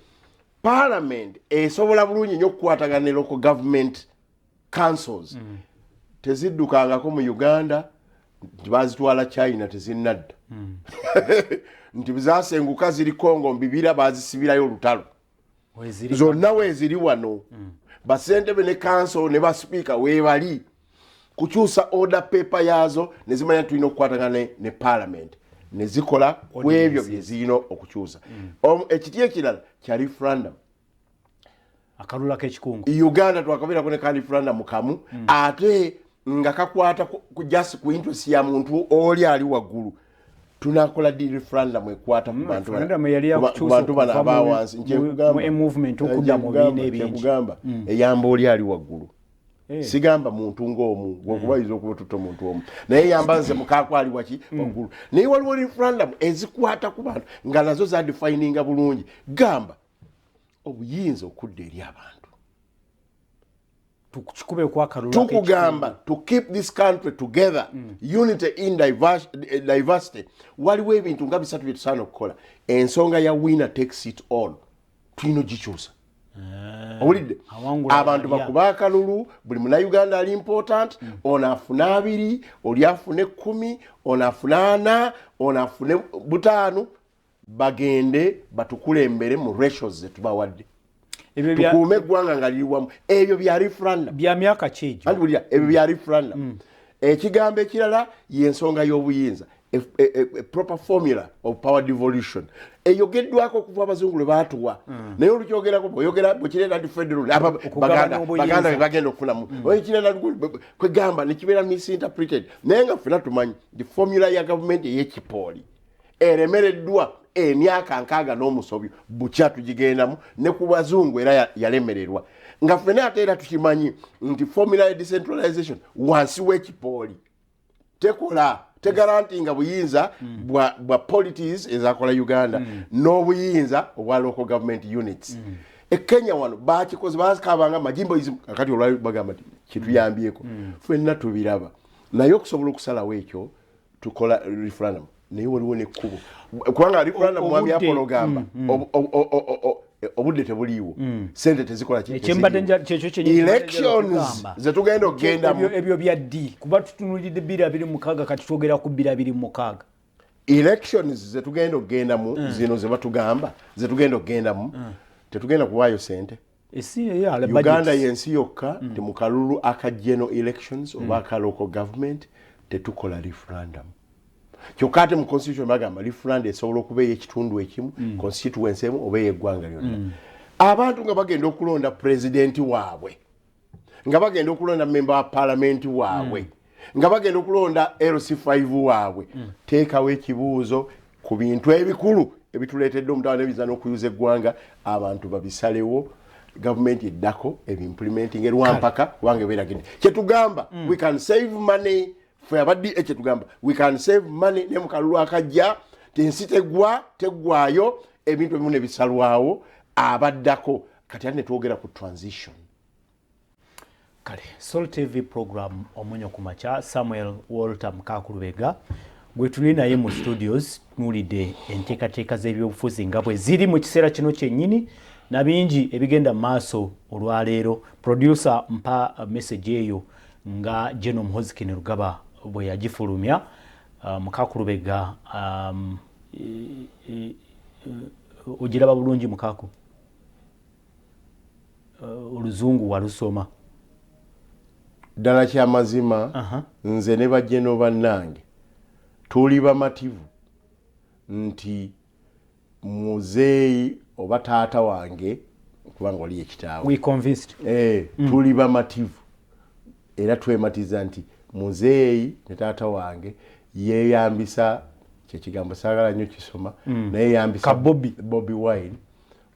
parliament esobola bulungi nnyo okukwatagana ne local government councils. Teziddukangako mu Uganda nti bazitwala China tezinnadda. Nti bizasenguka ziri Congo mbibira bazisibirayo olutalo. Zonna weeziri wano. Basentebe ne council ne baspeaker weebali kukyusa order paper yazo ne zimanya tulina okukwatagana ne parliament ne zikola ku ebyo bye zirina okukyusa. Ekiti ekirala kya referendum. Akalula k'ekikungu. Uganda twakabeerako ne ka referendum kamu ate nga kakwata just ku interest ya muntu oli ali waggulu. Tunakola di referendum ekwata ku bantu bana abawansi mu movement okudda mu biina ebingi kugamba eyamba oli ali waggulu. Sigamba muntu ng'omu gwokubayiza okuba tutto muntu omu naye yambanze mukaako ali waki waggulu. Naye waliwo referendum ezikwata ku bantu nga nazo za defininga bulungi. Gamba obuyinza okudda eri abantu. Tukugamba to keep this country together, unity in diversity. Waliwo ebintu nga bisatu bye tusaana okukola. Ensonga ya winner takes it all. Tulina gikyusa. Owulidde? Abantu bakuba akalulu, buli Munnayuganda ali important, ono afuna 2, oli afune 10, ono afuna 4, ono afune 5, bagende batukulembere mu ratios ze tubawadde. Tukuume eggwanga nga liri wamu. Ebyo bya referendum. Bya myaka ki egyo? Anti ebyo bya referendum. Ekigambo ekirala y'ensonga y'obuyinza. A proper formula of power devolution. Eyogeddwako okuva abazungu lwe baatuwa. Naye olukyogerako bw'oyogera bwekireeta nti federal baganda be bagenda okufunamu. Ekirala kwegamba ne kibeera misinterpreted. Naye nga ffena tumanyi the formula ya government ey'ekipooli eremereddwa emyaka 6 n'omusobyo bukya tugigendamu ne ku bazungu era yalemererwa. Nga ffena ate era tukimanyi nti formula ya decentralization wansi w'ekipooli tekola tegarantinga buyinza bwa polities ezakola Uganda n'obuyinza obwa local government units. Kenya wano bakikoze baakabanga majimbo akati olwali bagamba kituyambyeko ffenna tubiraba naye okusobola okusalawo ekyo tukola referendum naye waliwo nekkubo kubanga referendum mwami Apollo gamba obudde tebuliiwo sente tezikola elections zetugenda okugendamu ebyo bya ddi kuba tutunulidde 2026 kati twogera ku 2026 elections zetugenda okugendamu zino ze batugamba zetugenda okugendamu tetugenda kuwaayo sente. Uganda yensi yokka nti mu kalulu aka general elections oba aka local government tetukola referendum. Kyokka ate mu constitution bagamba referendum esobola okuba ey'ekitundu ekimu constituency emu oba ey'eggwanga lyonna. Abantu nga bagenda okulonda president waabwe nga bagenda okulonda member wa parliament waabwe nga bagenda okulonda LC5 waabwe teekawo ekibuuzo ku bintu ebikulu ebituleetedde omutawaana ebiza n'okuyuza eggwanga abantu babisalewo gavumenti eddako ebimplementing erwampaka kubanga beeragidde kyetugamba we can save money fe abaddi ekyetugamba we can save money ne mu kalulu akajja tensi teggwayo ebintu ebimu ne bisalwawo abaddako kati ate ne twogera ku transition. Kale Sol TV program omunyo ku makya Samuel Walter Mukakulubega gwe tuli naye mu studios nulidde enteekateeka z'ebyobufuzi nga bwe ziri mu kiseera kino kyennyini na bingi ebigenda maaso olwaleero. Producer mpa message eyo nga Jeno Muhozikene Rugaba bwe yagifulumya. Mukakulubega ogiraba bulungi Mukaku? Oluzungu walusoma? Ddala kyamazima nze ne bajjeno bannange tuli bamativu nti muzeeyi oba taata wange kubanga oli ekitaawe. We convinced. Tuli bamativu era twematiza nti muzeeyi ne taata wange yeeyambisa kyekigambo saagala nnyo kisoma naye yambisa Bobi Wine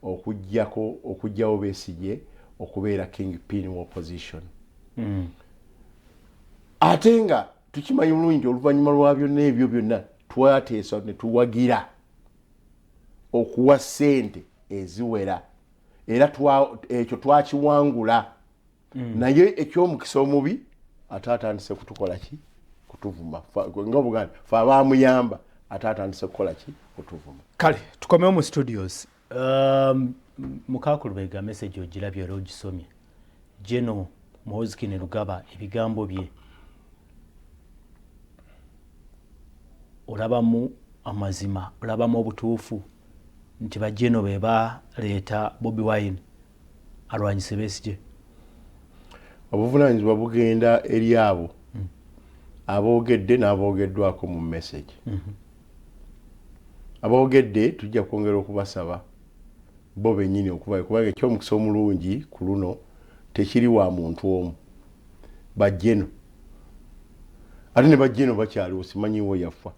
okugyawo Besigye okubeera kingpin wa opposition. Ate nga tukimanyi bulungi oluvannyuma lwa byonna ebyo byonna twateesa ne tuwagira okuwa ssente eziwera era ekyo twakiwangula naye ekyomukisa omubi ate atandise kutukola ki kutuvuma nga Buganda fe abaamuyamba ate atandise kukola ki kutuvuma. Kale tukomewo mu studios. Mukakulubega message ogirabye era ogisomye. Jeno Muhoozi Rugaba ebigambo bye olabamu amazima olabamu obutuufu nti bajeno be baleeta Bobi Wine alwanyise Besigye? Obuvunaanyizibwa bugenda eri abo aboogedde n'aboogeddwako mu message. Aboogedde tujja kwongera okubasaba bo bennyini okubayo kubanga ekyomukisa omulungi ku luno tekiri wa muntu omu. Bajeno ate ne bajeno bakyaliwo simanyiwo yafa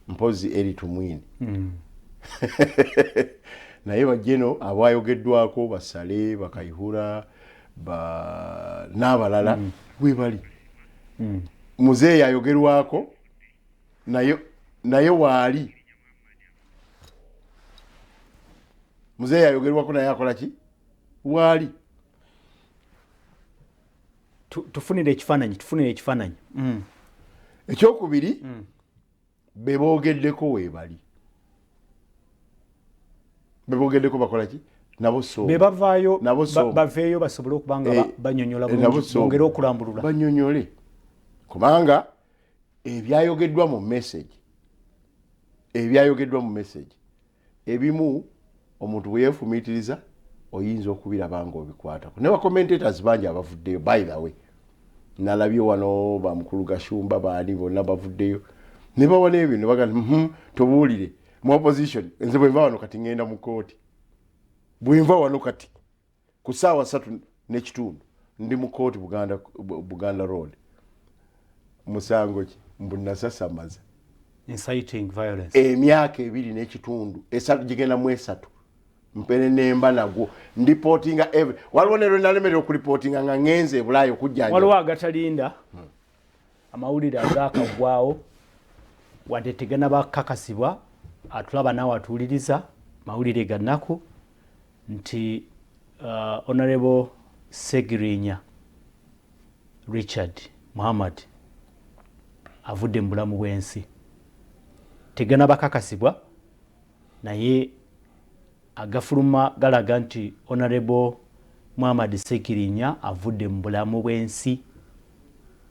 mpozi eri tumwini. Naye bajeno abayogeddwako Basale Bakayihura n'abalala we bali. Muzeeyi ayogerwako naye waali muzeeyi ayogerwako naye akola ki waali. Tufunire ekifaananyi. Ekyokubiri be boogeddeko weebali. Be boogeddeko bakola ki nabo so be bavaayo baveeyo basobole okubanga banyonyola bulungi bongere okulambulula banyonyole kubanga ebyayogeddwa mu message ebimu omuntu bwe yeefumiitiriza oyinza okubiraba nga obikwatako. Ne commentators bangi abavuddeyo by the way nalabye wano bamukulu Gashumba baani bonna bavuddeyo ne bawona ebyo ne bagamba tobuulire mu opposition nze bwe nva wano kati ngenda mu kooti bwe nva wano kati ku ssaawa 3:30 ndi mu kooti Buganda Road musango ki mbunasasamaza inciting violence emyaka 2.5 esatu gigenda mu esatu mpene nemba nagwo ndipotinga waliwo ne nalemerera okuripotinga nga ngenze Bulaayo okujjanja waliwo agatalinda amawulire agakagwawo wadde tegana bakakasibwa atulaba naawe atuwuliriza mawulire gannaku nti Honorable Segirinya Richard Muhammad avudde mu bulamu bw'ensi. Tegana bakakasibwa naye agafuluma galaga nti Honorable Muhammad Segirinya avudde mu bulamu bw'ensi.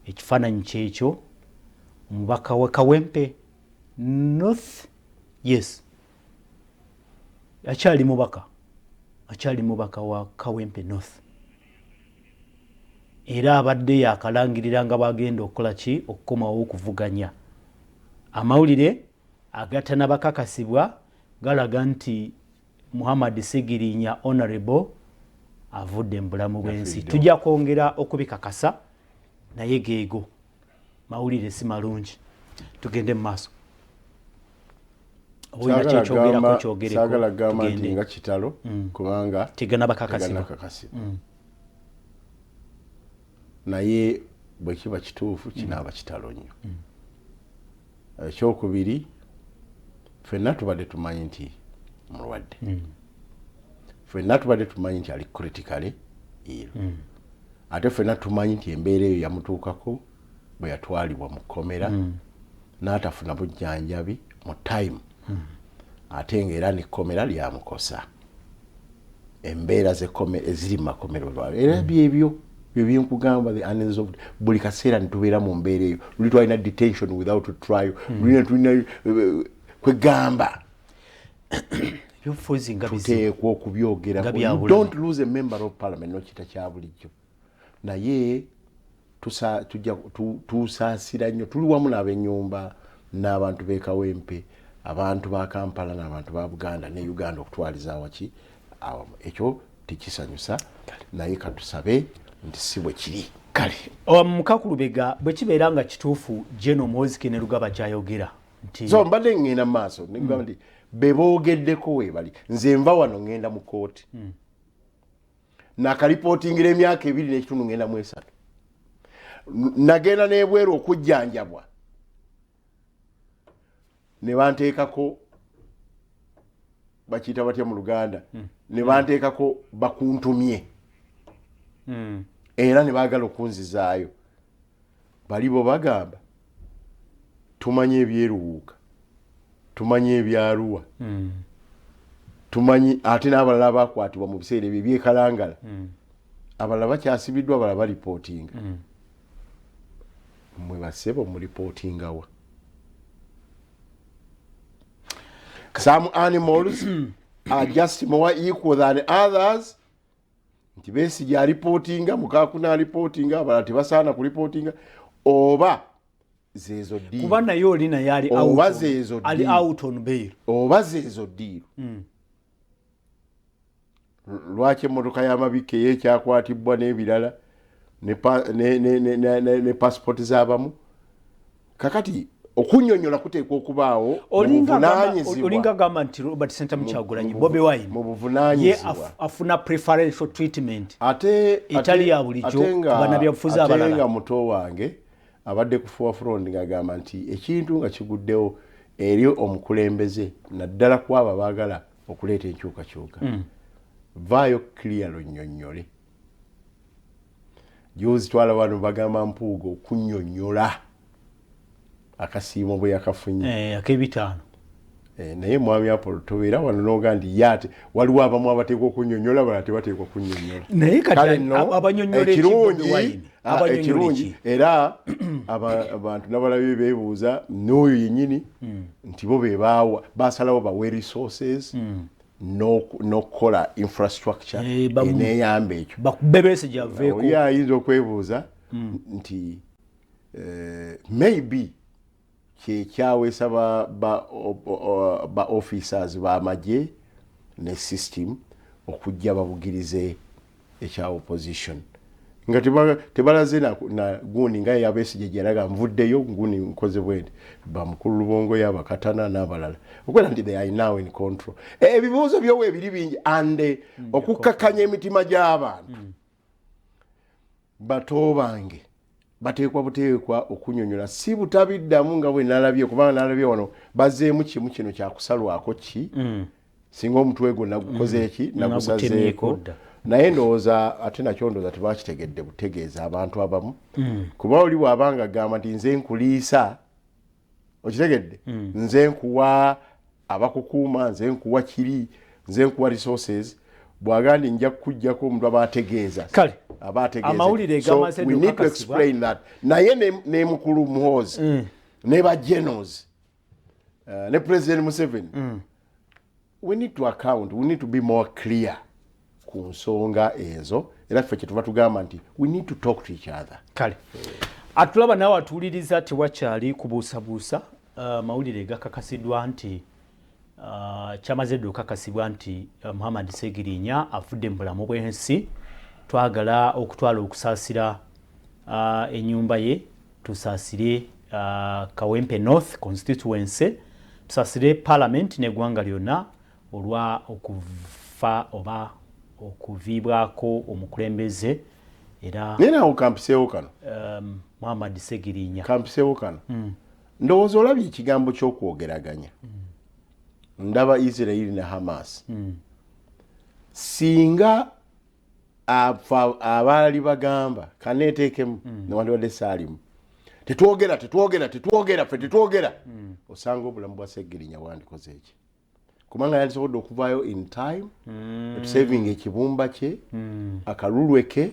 Ekifaananyi kyekyo omubaka we Kawempe North, yes, akyali mubaka wa Kawempe North era abadde yakalangirira nga bagenda okukola ki okukomawo okuvuganya. Amawulire agatana bakakasibwa galaga nti Muhammad Segirinya Honorable avudde mu bulamu bw'ensi. Tujja kwongera okubikakasa naye geego mawulire si malungi. Tugende mu maaso. Saagala gamba nti nga kitalo kubanga tegana bakakasibwa. Naye bwe kiba kituufu kinaaba kitalo nnyo. Ekyokubiri ffenna tubadde tumanyi nti mulwadde. Ffenna tubadde tumanyi nti ali critically ill. Ate ffenna tumanyi nti embeera eyo yamutuukako bwe yatwalibwa mu kkomera n'atafuna bujjanjabi mu time. Ate ng'era n'ekkomera lyamukosa. Embeera eziri mu makomero era byebyo byenkugamba the unresolved buli kaseera nitubeera mu mbeera eyo. Luli twalina detention without a trial. Tulina kwegamba tuteekwa okubyogerako. Don't lose a member of parliament nokita kya bulijjo. Naye tusaasira nnyo tuli wamu n'ab'ennyumba n'abantu b'e Kawempe abantu ba Kampala n'abantu ba Buganda ne Uganda okutwaliza waki ekyo tekisanyusa naye katusabe nti si bwe kiri kale mukakulubega bwe kibeera nga kituufu General Muhoozi ne Lugaba kyayogera nti so mbadde ngenda maaso negamba nti beboogeddeko weebali nze nva wano ngenda mu kooti nakalipootingira emyaka 2.5 ngenda mu 3 nagenda n'ebweru okujjanjabwa ne banteekako bakiyita batya mu Luganda ne banteekako bakuntumye era ne baagala okunzizaayo bali bo bagamba tumanye ebyeruwuuka tumanye ebyaluwa tumanyi ate n'abalala bakwatibwa mu biseera ebyo ebyekalangala abalala bakyasibiddwa abalala balipootinga mwe basebo mu ripootingawa some animals are just more equal than others nti Besigye alipootinga Mukakuna alipootinga abalala tebasaana kulipootinga oba zezo ddiiru kuba naye oli naye ali out on bail oba zezo ddiiru lwaki emmotoka y'amabika eyekyakwatibwa n'ebirala ne passport z'abamu kakati okunnyonnyola kuteekwa okubaawo olinga gamba nti Robert Ssentamu Kyagulanyi Bobi Wine mu buvunaanyizibwa afuna preferential treatment ate etali ya bulijjo bannabyabufuzi abalala ate nga muto wange abadde kufuwa front ng'agamba nti ekintu nga kiguddewo eri omukulembeze naddala kwabo baagala okuleeta enkyukakyuka vaayo clear onnyonnyole juzi twala wano bagamba Mpuuga okunnyonnyola akasiimo bwe yakafunye ak'ebitaano naye mwami Apollo tobeera wano n'oga nti yate waliwo abamu abateekwa okunnyonnyola abalala tebateekwa kunnyonnyola naye kati abanyonnyola ekirungi era abantu nabalabe beebuuza n'oyo yennyini nti bo be basalawo bawe resources n'okukola infrastructure eneeyamba ekyo bakubbe Besigye aveeko oli ayinza okwebuuza nti maybe kyekyaweesa ba officers b'amagye ne system okujja babugirize ekya opposition nga tebalaze na guuni nga ya Besigye gyeraga nvuddeyo guuni nkoze bwenti bamukulu Lubongo y'abakatana n'abalala okwera nti they are now in control ebibuuzo byowe ebiri bingi ande okukkakanya emitima gy'abantu bato bange bateekwa buteekwa okunnyonnyola si butabiddamu nga bwe nalabye kubanga nalabye wano bazzeemu kimu kino kyakusalwako ki singa omutwe gwo nagukoze eki nagusazeeko naye ndowooza ate nakyo ndowooza tebakitegedde butegeeza abantu abamu kuba oli bw'abanga agamba nti nze nkuliisa okitegedde nze nkuwa abakukuuma nze nkuwa kiri nze nkuwa resources bw'agandi nja kukujjako omuntu abategeeza kale amawulire gamaze so we need to explain that naye ne mukulu Muhoozi ne ba generals ne President Museveni we need to account we need to be more clear ku nsonga ezo era ffe kyetuva tugamba nti we need to talk to each other kale atulaba nawe atuwuliriza tewakyali kubuusabuusa mawulire gakakasiddwa nti kyamaze dde okakasibwa nti Muhammad Ssegirinya afudde mu bulamu bw'ensi twagala okutwala okusaasira ennyumba ye tusaasire Kawempe North constituency tusaasire parliament n'eggwanga lyonna olwa okufa oba okuviibwako omukulembeze era nena okampiseewo kano Muhammad Ssegirinya kampiseewo kano ndowooza olabye ekigambo ky'okwogeraganya ndaba Israel ne Hamas singa abaali bagamba kaneeteekemu newandibadde saalimu tetwogera ffe tetwogera osanga obulamu bwa Ssegirinya wandikoze eki kubanga yandisobodde okuvaayo in time saving ekibumba kye akalulwe ke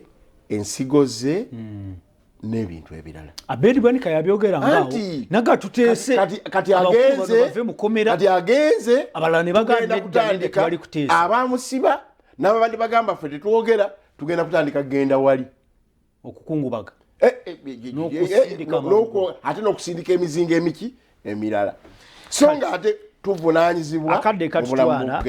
ensigo ze n'ebintu ebirala Abedi Bwanika yabyogera ngaawo naga tuteese kati agenze abalala ne bagenda kutandika abamusiba n'abandi bagamba ffe tetwogera tugenda kutandika kugenda wali okukungubaga ate n'okusindika emizinga emiki emirala so nga ate tuvunanyizibwa akadde katutwala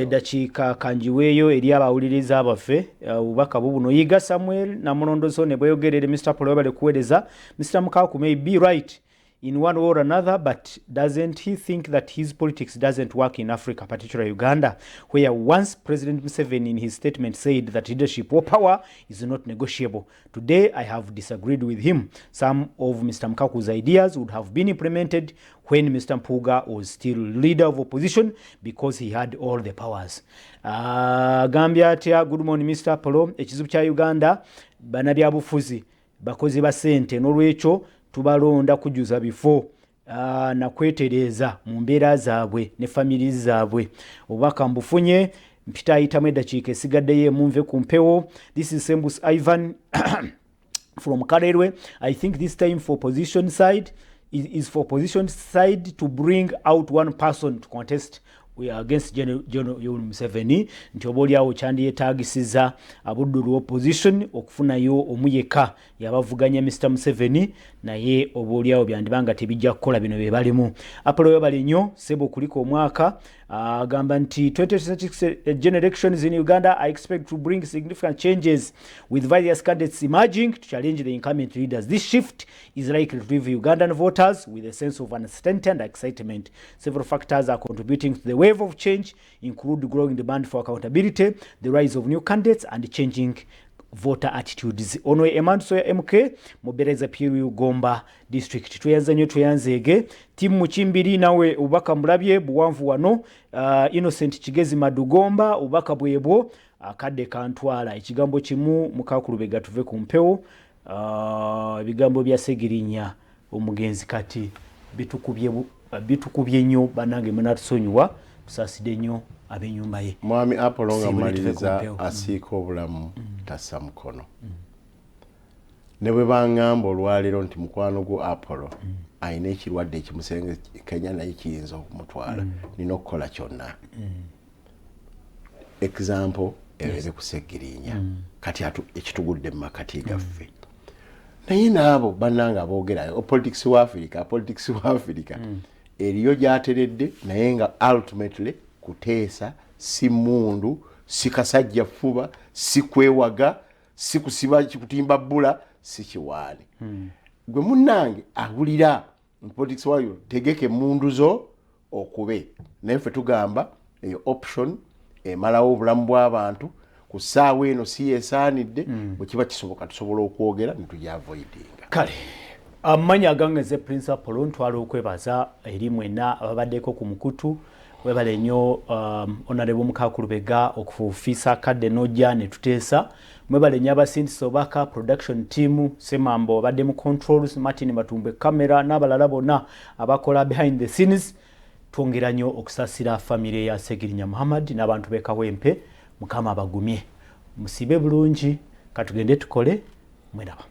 dakiika kanjiweeyo eri abawuliriza abaffe obubaka bubuno yiga Samuel Namulondo ne bweyogerere Mr. Paul webale kuweereza Mr. Mukaku may be right in one way or another, but doesn't he think that his politics doesn't work in Africa, particularly Uganda, where once President Museveni in his statement said that leadership or power is not negotiable? Today, I have disagreed with him. Some of Mr. Mkaku's ideas would have been implemented when Mr. Mpuuga was still leader of opposition because he had all the powers. Gambia atia, good morning Mr. Polo, ekizibu kya Uganda, bannabyabufuzi, bakozi ba ssente n'olwekyo tubalonda kujuza bifo na kwetereza mu mbeera zaabwe ne family zaabwe. Obubaka mbufunye mpita ayitamu eddakiika esigaddeyo munve ku mpewo. This is Sembus Ivan from Karerwe. I think this time for position side is for position side to bring out one person to contest against General Museveni nti oboolyawo kyandyetaagisiza abuddulu opposition okufunayo omuyeka yabavuganya Mr. Museveni naye oboolyawo byandibanga tebijja kukola bino bye balimu. Apolo webali nnyo sebo kuliko omwaka agamba nti 2026 general elections in Uganda I expect to bring significant changes with various candidates emerging to challenge the incumbent leaders. This shift is likely to leave Ugandan voters with a sense of uncertainty and excitement. Several factors are contributing to the wave of change, include growing demand for accountability, the rise of new candidates, and changing voter attitudes. Ono Emanso ya MK Mubereza Piru Gomba district. Tuyanze nyo tuyanzege timu Muchimbiri nawe ubaka mulabye buwanvu wano Innocent Kigezi Madugomba ubaka bwebo akadde kantwala ekigambo kimu Mukakulubega tuve ku mpewo ebigambo bya Segirinya omugenzi kati bitukubye nnyo banange munatusonyiwa tusaside nnyo ab'ennyumba ye. Mwami Apollo nga maliriza asiika obulamu tassa mukono. Ne bwe bangamba olwaleero nti mukwano gwo Apollo ayina ekirwadde ekimusenge Kenya naye kiyinza okumutwala nina okukola kyonna. Example ebeere ku Segirinya kati ekitugudde mu makati gaffe. Naye naabo bannanga aboogera politics wa Africa eriyo gyateredde naye nga ultimately kuteesa si mundu si kasajja fuba si kwewaga si kusiba kutimba bbula si kiwaani. Gwe munnange awulira politics wayo tegeke mundu zo okube naye ffe tugamba eyo option emalawo obulamu bw'abantu ku ssaawa eno si yeesaanidde bwe kiba kisoboka tusobola okwogera ne tugyavoidinga. Kale amanya agangeze principal ntwala okwebaza eri mwena ababaddeko ku mukutu webale nnyo Honorable Mukakulubega okufuufisa kadde nojja ne tuteesa mwebale nnyo abasindisa obaka production team Semambo abadde mu controls Martin Matumbe camera n'abalala bonna abakola behind the scenes. Twongera nnyo okusasira family ya Segirinya Muhammad n'abantu be Kawempe Mukama abagumye musibe bulungi katugende tukole mweraba.